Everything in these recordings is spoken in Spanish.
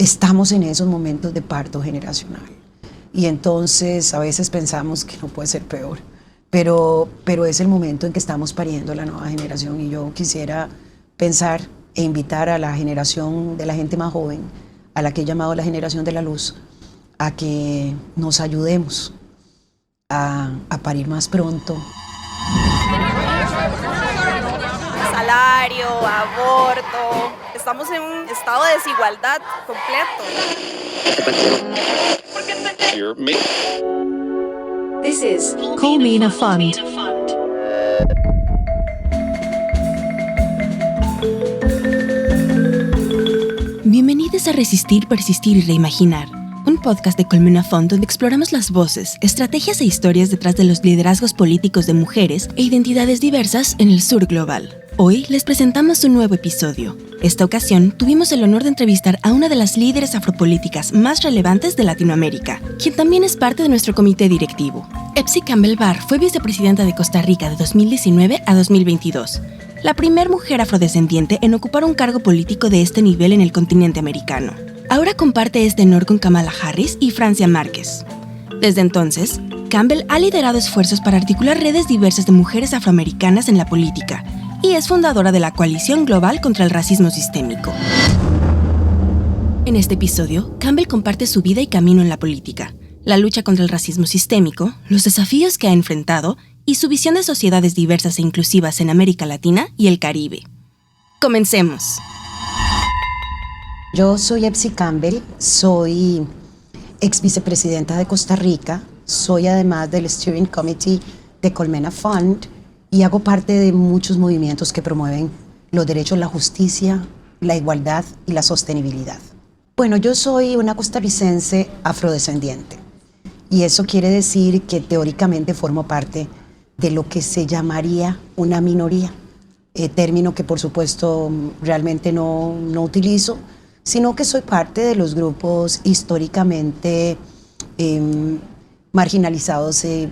estamos en esos momentos de parto generacional. Y entonces a veces pensamos que no puede ser peor, pero es el momento en que estamos pariendo la nueva generación, y yo quisiera pensar e invitar a la generación de la gente más joven, a la que he llamado la generación de la luz, a que nos ayudemos a parir más pronto. Salario, aborto, estamos en un estado de desigualdad completo. This is Colmena Fund. Bienvenidos a Resistir, Persistir y Reimaginar, un podcast de Colmena Fund donde exploramos las voces, estrategias e historias detrás de los liderazgos políticos de mujeres e identidades diversas en el sur global. Hoy les presentamos un nuevo episodio. Esta ocasión tuvimos el honor de entrevistar a una de las líderes afropolíticas más relevantes de Latinoamérica, quien también es parte de nuestro comité directivo. Epsi Campbell Barr fue vicepresidenta de Costa Rica de 2019 a 2022, la primera mujer afrodescendiente en ocupar un cargo político de este nivel en el continente americano. Ahora comparte este honor con Kamala Harris y Francia Márquez. Desde entonces, Campbell ha liderado esfuerzos para articular redes diversas de mujeres afroamericanas en la política y es fundadora de la Coalición Global contra el Racismo Sistémico. En este episodio, Campbell comparte su vida y camino en la política, la lucha contra el racismo sistémico, los desafíos que ha enfrentado y su visión de sociedades diversas e inclusivas en América Latina y el Caribe. ¡Comencemos! Yo soy Epsi Campbell, soy ex vicepresidenta de Costa Rica, soy además del Steering Committee de Colmena Fund y hago parte de muchos movimientos que promueven los derechos, la justicia, la igualdad y la sostenibilidad. Bueno, yo soy una costarricense afrodescendiente y eso quiere decir que teóricamente formo parte de lo que se llamaría una minoría, término que por supuesto realmente no utilizo, sino que soy parte de los grupos históricamente marginalizados y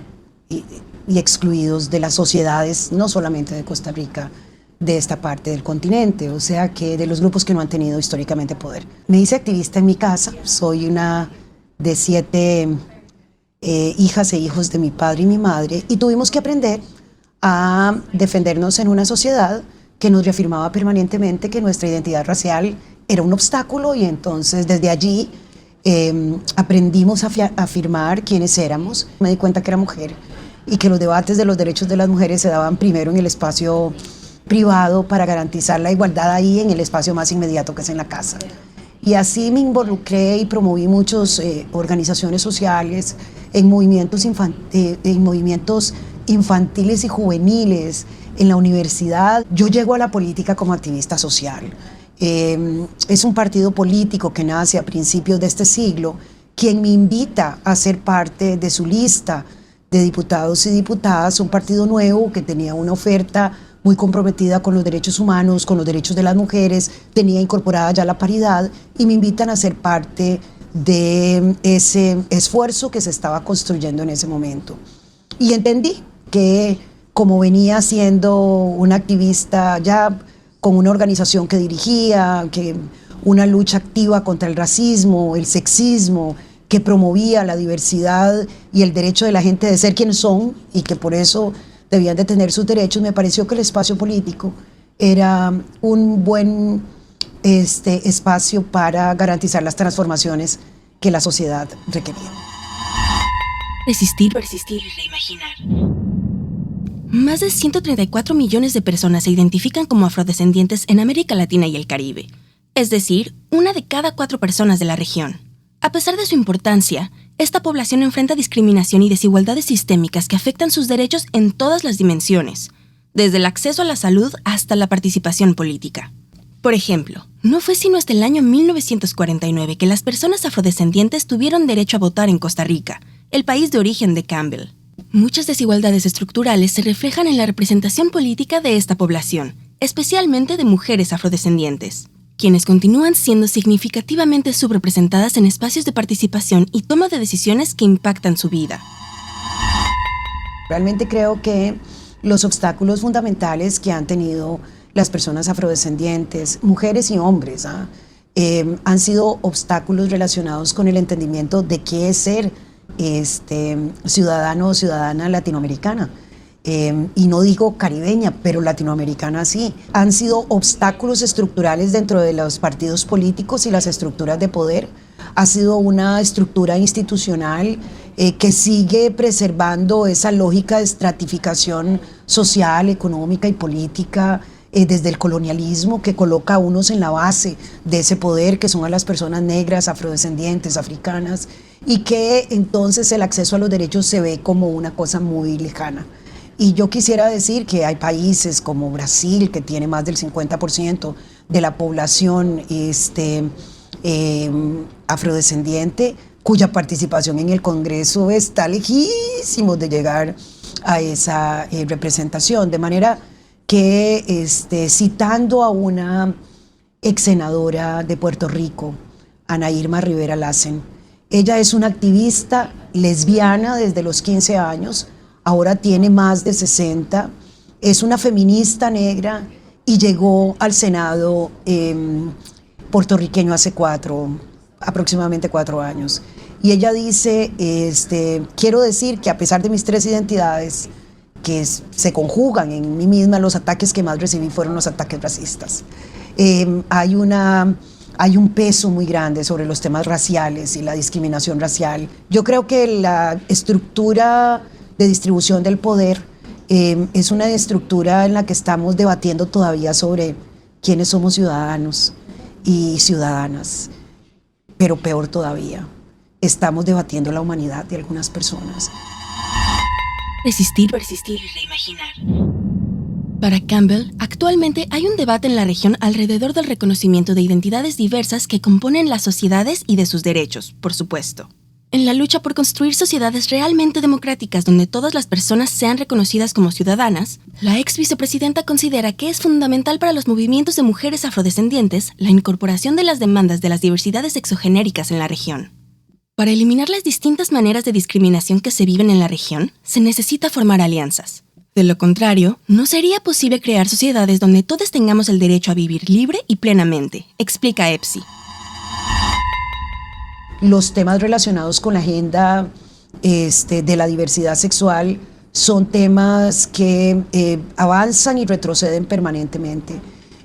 excluidos de las sociedades, no solamente de Costa Rica, de esta parte del continente, o sea que de los grupos que no han tenido históricamente poder. Me hice activista en mi casa, soy una de 7 hijas e hijos de mi padre y mi madre, y tuvimos que aprender a defendernos en una sociedad que nos reafirmaba permanentemente que nuestra identidad racial era un obstáculo, y entonces desde allí aprendimos a afirmar quiénes éramos. Me di cuenta que era mujer y que los debates de los derechos de las mujeres se daban primero en el espacio privado para garantizar la igualdad ahí en el espacio más inmediato que es en la casa. Y así me involucré y promoví muchas organizaciones sociales en movimientos infantiles y juveniles, en la universidad. Yo llego a la política como activista social. Es un partido político que nace a principios de este siglo, quien me invita a ser parte de su lista de diputados y diputadas, un partido nuevo que tenía una oferta muy comprometida con los derechos humanos, con los derechos de las mujeres, tenía incorporada ya la paridad, y me invitan a ser parte de ese esfuerzo que se estaba construyendo en ese momento. Y entendí que, como venía siendo una activista ya con una organización que dirigía, que una lucha activa contra el racismo, el sexismo, que promovía la diversidad y el derecho de la gente de ser quienes son, y que por eso debían de tener sus derechos, me pareció que el espacio político era un buen espacio para garantizar las transformaciones que la sociedad requería. Resistir, persistir y reimaginar. Más de 134 millones de personas se identifican como afrodescendientes en América Latina y el Caribe, es decir, 1 de cada 4 personas de la región. A pesar de su importancia, esta población enfrenta discriminación y desigualdades sistémicas que afectan sus derechos en todas las dimensiones, desde el acceso a la salud hasta la participación política. Por ejemplo, no fue sino hasta el año 1949 que las personas afrodescendientes tuvieron derecho a votar en Costa Rica, el país de origen de Campbell. Muchas desigualdades estructurales se reflejan en la representación política de esta población, especialmente de mujeres afrodescendientes, quienes continúan siendo significativamente subrepresentadas en espacios de participación y toma de decisiones que impactan su vida. Realmente creo que los obstáculos fundamentales que han tenido las personas afrodescendientes, mujeres y hombres, han sido obstáculos relacionados con el entendimiento de qué es ser ciudadano o ciudadana latinoamericana. Y no digo caribeña, pero latinoamericana sí. Han sido obstáculos estructurales dentro de los partidos políticos y las estructuras de poder. Ha sido una estructura institucional que sigue preservando esa lógica de estratificación social, económica y política desde el colonialismo, que coloca a unos en la base de ese poder, que son a las personas negras, afrodescendientes, africanas, y que entonces el acceso a los derechos se ve como una cosa muy lejana. Y yo quisiera decir que hay países como Brasil, que tiene más del 50% de la población afrodescendiente, cuya participación en el Congreso está lejísimo de llegar a esa representación. De manera que, citando a una ex senadora de Puerto Rico, Ana Irma Rivera Lassen, ella es una activista lesbiana desde los 15 años, ahora tiene más de 60, es una feminista negra y llegó al Senado puertorriqueño hace aproximadamente 4 años. Y ella dice, quiero decir que a pesar de mis 3 identidades, que se conjugan en mí misma, los ataques que más recibí fueron los ataques racistas. Hay un peso muy grande sobre los temas raciales y la discriminación racial. Yo creo que la estructura de distribución del poder es una estructura en la que estamos debatiendo todavía sobre quiénes somos ciudadanos y ciudadanas, pero peor todavía, estamos debatiendo la humanidad de algunas personas. Resistir, persistir y reimaginar. Para Campbell, actualmente hay un debate en la región alrededor del reconocimiento de identidades diversas que componen las sociedades y de sus derechos, por supuesto. En la lucha por construir sociedades realmente democráticas donde todas las personas sean reconocidas como ciudadanas, la ex vicepresidenta considera que es fundamental para los movimientos de mujeres afrodescendientes la incorporación de las demandas de las diversidades exogenéricas en la región. Para eliminar las distintas maneras de discriminación que se viven en la región, se necesita formar alianzas. De lo contrario, no sería posible crear sociedades donde todos tengamos el derecho a vivir libre y plenamente, explica Epsi. Los temas relacionados con la agenda de la diversidad sexual son temas que avanzan y retroceden permanentemente.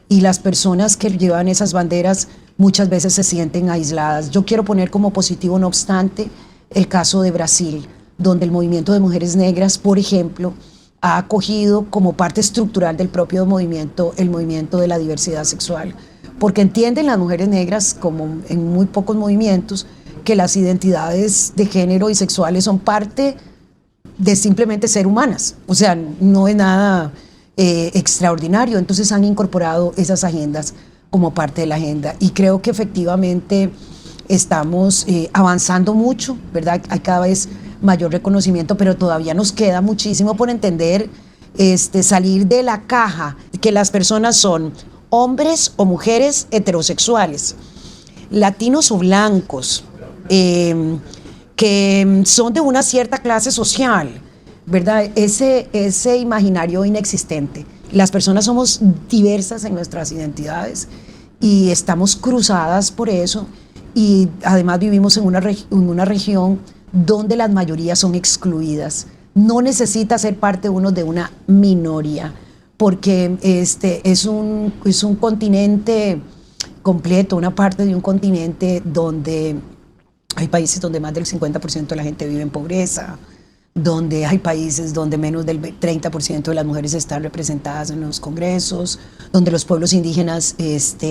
Y las personas que llevan esas banderas muchas veces se sienten aisladas. Yo quiero poner como positivo, no obstante, el caso de Brasil, donde el movimiento de mujeres negras, por ejemplo, ha acogido como parte estructural del propio movimiento el movimiento de la diversidad sexual, porque entienden las mujeres negras, como en muy pocos movimientos, que las identidades de género y sexuales son parte de simplemente ser humanas, o sea, no es nada extraordinario. Entonces han incorporado esas agendas como parte de la agenda y creo que efectivamente estamos avanzando mucho, ¿verdad? Hay cada vez mayor reconocimiento, pero todavía nos queda muchísimo por entender, salir de la caja, que las personas son hombres o mujeres heterosexuales, latinos o blancos, que son de una cierta clase social, ¿verdad? Ese imaginario inexistente. Las personas somos diversas en nuestras identidades y estamos cruzadas por eso, y además vivimos en una región donde las mayorías son excluidas. No necesita ser parte uno de una minoría, porque es un continente completo, una parte de un continente donde hay países donde más del 50% de la gente vive en pobreza, donde hay países donde menos del 30% de las mujeres están representadas en los congresos, donde los pueblos indígenas,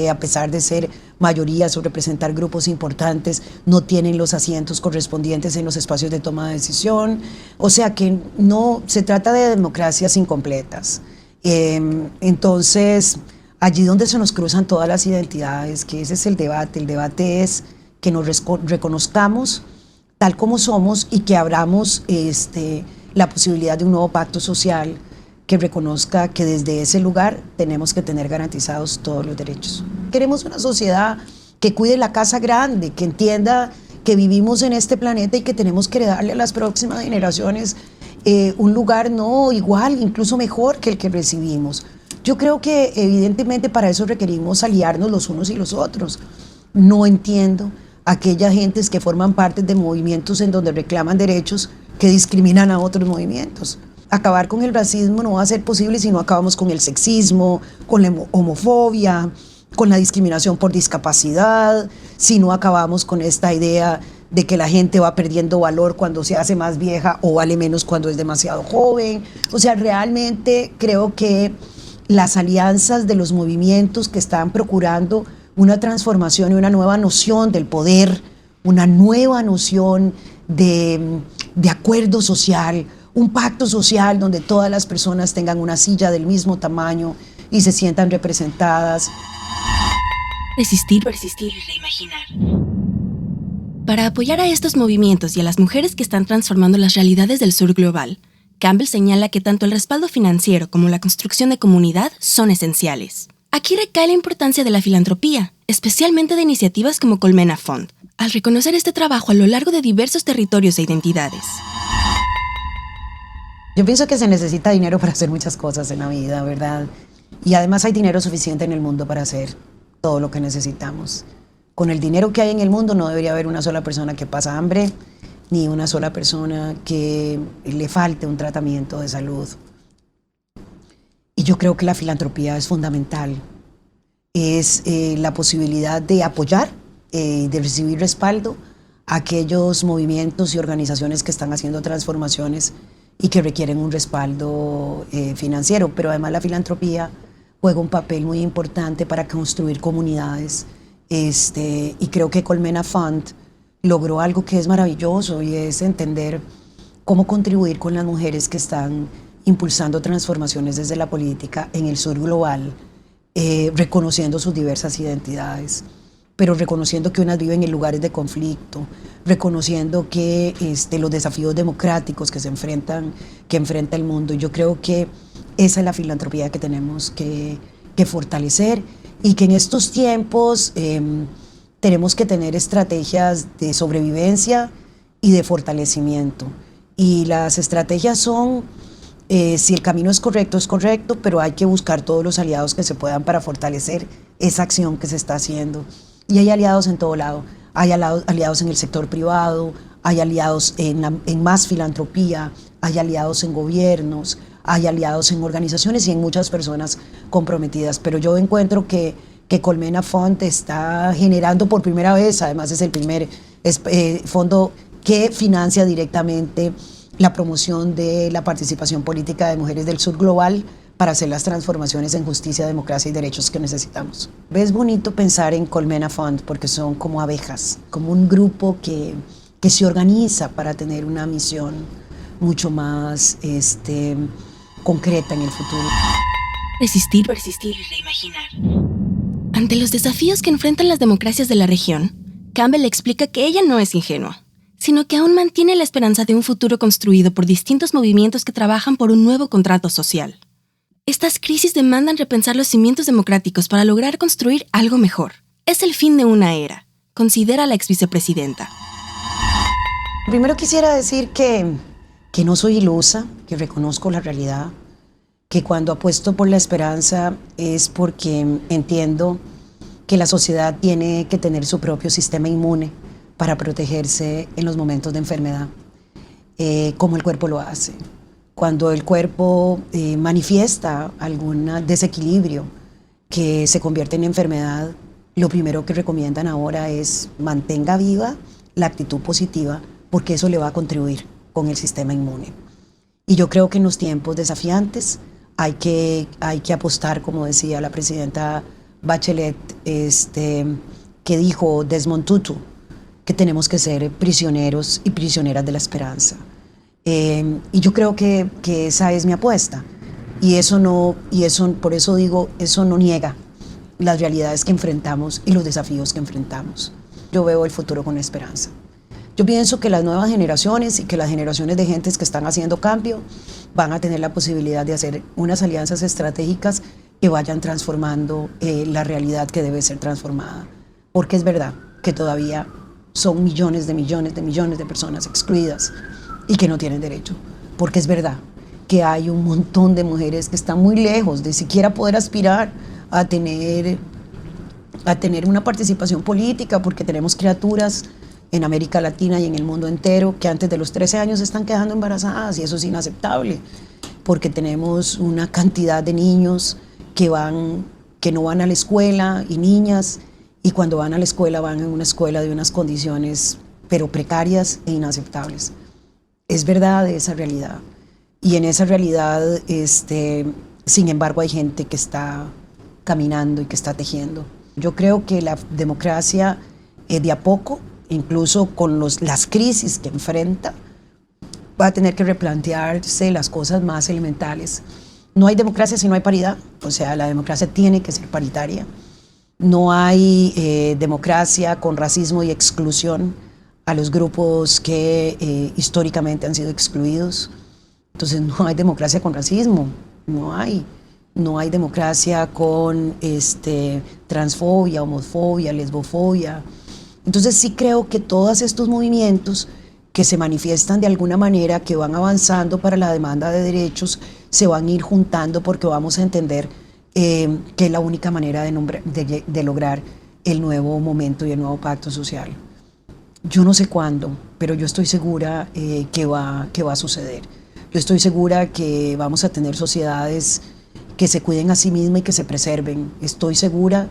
a pesar de ser mayorías o representar grupos importantes, no tienen los asientos correspondientes en los espacios de toma de decisión. O sea que no se trata de democracias incompletas. Entonces, allí donde se nos cruzan todas las identidades, que ese es el debate es que nos reconozcamos tal como somos y que abramos la posibilidad de un nuevo pacto social que reconozca que desde ese lugar tenemos que tener garantizados todos los derechos. Queremos una sociedad que cuide la casa grande, que entienda que vivimos en este planeta y que tenemos que darle a las próximas generaciones un lugar no igual, incluso mejor que el que recibimos. Yo creo que evidentemente para eso requerimos aliarnos los unos y los otros. No entiendo aquellas gentes que forman parte de movimientos en donde reclaman derechos que discriminan a otros movimientos. Acabar con el racismo no va a ser posible si no acabamos con el sexismo, con la homofobia, con la discriminación por discapacidad, si no acabamos con esta idea de que la gente va perdiendo valor cuando se hace más vieja o vale menos cuando es demasiado joven. O sea, realmente creo que las alianzas de los movimientos que están procurando una transformación y una nueva noción del poder, una nueva noción de acuerdo social, un pacto social donde todas las personas tengan una silla del mismo tamaño y se sientan representadas. Resistir, persistir y reimaginar. Para apoyar a estos movimientos y a las mujeres que están transformando las realidades del sur global, Campbell señala que tanto el respaldo financiero como la construcción de comunidad son esenciales. Aquí recae la importancia de la filantropía, especialmente de iniciativas como Colmena Fund, al reconocer este trabajo a lo largo de diversos territorios e identidades. Yo pienso que se necesita dinero para hacer muchas cosas en la vida, ¿verdad? Y además hay dinero suficiente en el mundo para hacer todo lo que necesitamos. Con el dinero que hay en el mundo no debería haber una sola persona que pasa hambre, ni una sola persona que le falte un tratamiento de salud. Y yo creo que la filantropía es fundamental. Es la posibilidad de apoyar, de recibir respaldo a aquellos movimientos y organizaciones que están haciendo transformaciones y que requieren un respaldo financiero. Pero además la filantropía juega un papel muy importante para construir comunidades. Y creo que Colmena Fund logró algo que es maravilloso y es entender cómo contribuir con las mujeres que están impulsando transformaciones desde la política en el sur global, reconociendo sus diversas identidades, pero reconociendo que unas viven en lugares de conflicto, reconociendo que los desafíos democráticos que enfrenta el mundo. Yo creo que esa es la filantropía que tenemos que fortalecer y que en estos tiempos tenemos que tener estrategias de sobrevivencia y de fortalecimiento. Y las estrategias son, si el camino es correcto, pero hay que buscar todos los aliados que se puedan para fortalecer esa acción que se está haciendo. Y hay aliados en todo lado. Hay aliados en el sector privado, hay aliados en más filantropía, hay aliados en gobiernos, hay aliados en organizaciones y en muchas personas comprometidas. Pero yo encuentro que Colmena Fund está generando por primera vez, además es el primer fondo que financia directamente la promoción de la participación política de mujeres del sur global para hacer las transformaciones en justicia, democracia y derechos que necesitamos. Es bonito pensar en Colmena Fund porque son como abejas, como un grupo que se organiza para tener una misión mucho más concreta en el futuro. Resistir, persistir y reimaginar. Ante los desafíos que enfrentan las democracias de la región, Campbell explica que ella no es ingenua, sino que aún mantiene la esperanza de un futuro construido por distintos movimientos que trabajan por un nuevo contrato social. Estas crisis demandan repensar los cimientos democráticos para lograr construir algo mejor. Es el fin de una era, considera la exvicepresidenta. Primero quisiera decir que no soy ilusa, que reconozco la realidad, que cuando apuesto por la esperanza es porque entiendo que la sociedad tiene que tener su propio sistema inmune para protegerse en los momentos de enfermedad, como el cuerpo lo hace. Cuando el cuerpo manifiesta algún desequilibrio que se convierte en enfermedad, lo primero que recomiendan ahora es mantenga viva la actitud positiva porque eso le va a contribuir con el sistema inmune. Y yo creo que en los tiempos desafiantes hay que apostar, como decía la presidenta Bachelet, que dijo Desmond Tutu, que tenemos que ser prisioneros y prisioneras de la esperanza. Y yo creo que esa es mi apuesta. Por eso digo, eso no niega las realidades que enfrentamos y los desafíos que enfrentamos. Yo veo el futuro con esperanza. Yo pienso que las nuevas generaciones y que las generaciones de gentes que están haciendo cambio van a tener la posibilidad de hacer unas alianzas estratégicas que vayan transformando la realidad que debe ser transformada. Porque es verdad que todavía son millones de personas excluidas y que no tienen derecho. Porque es verdad que hay un montón de mujeres que están muy lejos de siquiera poder aspirar a tener a tener una participación política, porque tenemos criaturas en América Latina y en el mundo entero que antes de los 13 años se están quedando embarazadas, y eso es inaceptable, porque tenemos una cantidad de niños que no van a la escuela, y niñas, y cuando van a la escuela van en una escuela de unas condiciones pero precarias e inaceptables. Es verdad esa realidad, y en esa realidad sin embargo hay gente que está caminando y que está tejiendo. Yo creo que la democracia de a poco, incluso con las crisis que enfrenta, va a tener que replantearse las cosas más elementales. No hay democracia si no hay paridad, o sea, la democracia tiene que ser paritaria. No hay democracia con racismo y exclusión a los grupos que históricamente han sido excluidos. Entonces no hay democracia con racismo, no hay. No hay democracia con transfobia, homofobia, lesbofobia. Entonces sí creo que todos estos movimientos que se manifiestan de alguna manera, que van avanzando para la demanda de derechos, se van a ir juntando, porque vamos a entender que es la única manera de lograr el nuevo momento y el nuevo pacto social. Yo no sé cuándo, pero yo estoy segura que va a suceder. Yo estoy segura que vamos a tener sociedades que se cuiden a sí mismas y que se preserven. Estoy segura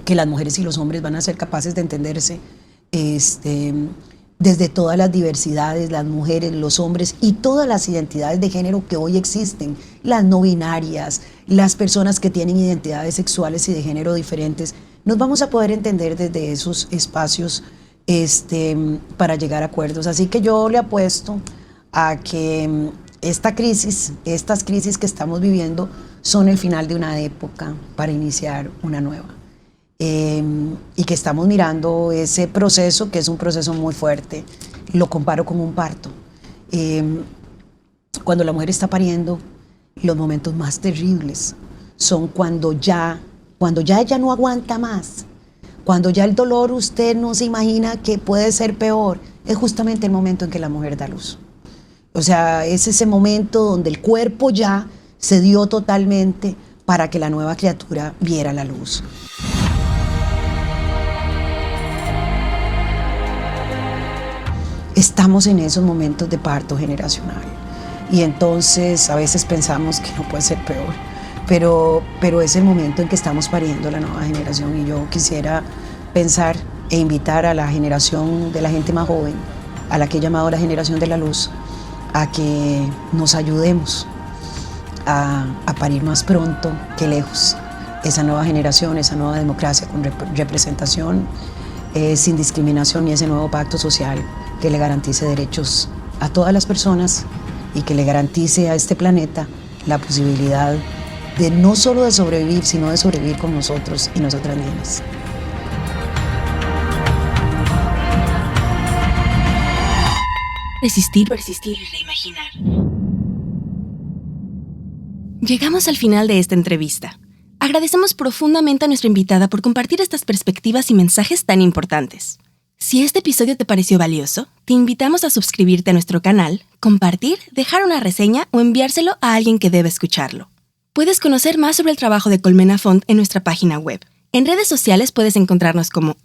que las mujeres y los hombres van a ser capaces de entenderse desde todas las diversidades, las mujeres, los hombres y todas las identidades de género que hoy existen, las no binarias, las personas que tienen identidades sexuales y de género diferentes. Nos vamos a poder entender desde esos espacios para llegar a acuerdos. Así que yo le apuesto a que estas crisis que estamos viviendo son el final de una época para iniciar una nueva. Y que estamos mirando ese proceso, que es un proceso muy fuerte. Lo comparo con un parto. Cuando la mujer está pariendo, los momentos más terribles son cuando ya ella no aguanta más, cuando ya el dolor usted no se imagina que puede ser peor. Es justamente el momento en que la mujer da luz. O sea, es ese momento donde el cuerpo ya se dio totalmente para que la nueva criatura viera la luz. Estamos en esos momentos de parto generacional, y entonces a veces pensamos que no puede ser peor, pero es el momento en que estamos pariendo la nueva generación, y yo quisiera pensar e invitar a la generación de la gente más joven, a la que he llamado la generación de la luz, a que nos ayudemos a parir más pronto que lejos esa nueva generación, esa nueva democracia con representación, sin discriminación, y ese nuevo pacto social que le garantice derechos a todas las personas y que le garantice a este planeta la posibilidad de no solo de sobrevivir, sino de sobrevivir con nosotros y nosotras mismas. Resistir, persistir y reimaginar. Llegamos al final de esta entrevista. Agradecemos profundamente a nuestra invitada por compartir estas perspectivas y mensajes tan importantes. Si este episodio te pareció valioso, te invitamos a suscribirte a nuestro canal, compartir, dejar una reseña o enviárselo a alguien que debe escucharlo. Puedes conocer más sobre el trabajo de Colmena Font en nuestra página web. En redes sociales puedes encontrarnos como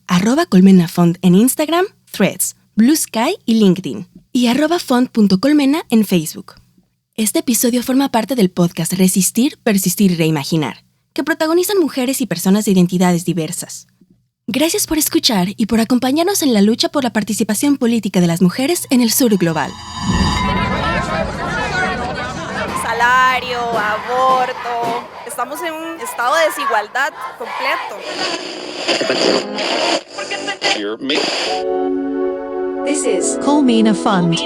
@colmenafont en Instagram, Threads, Blue Sky y LinkedIn, y @font.colmena en Facebook. Este episodio forma parte del podcast Resistir, Persistir y Reimaginar, que protagonizan mujeres y personas de identidades diversas. Gracias por escuchar y por acompañarnos en la lucha por la participación política de las mujeres en el sur global. Salario, aborto, estamos en un estado de desigualdad completo. This is Colmena Fund.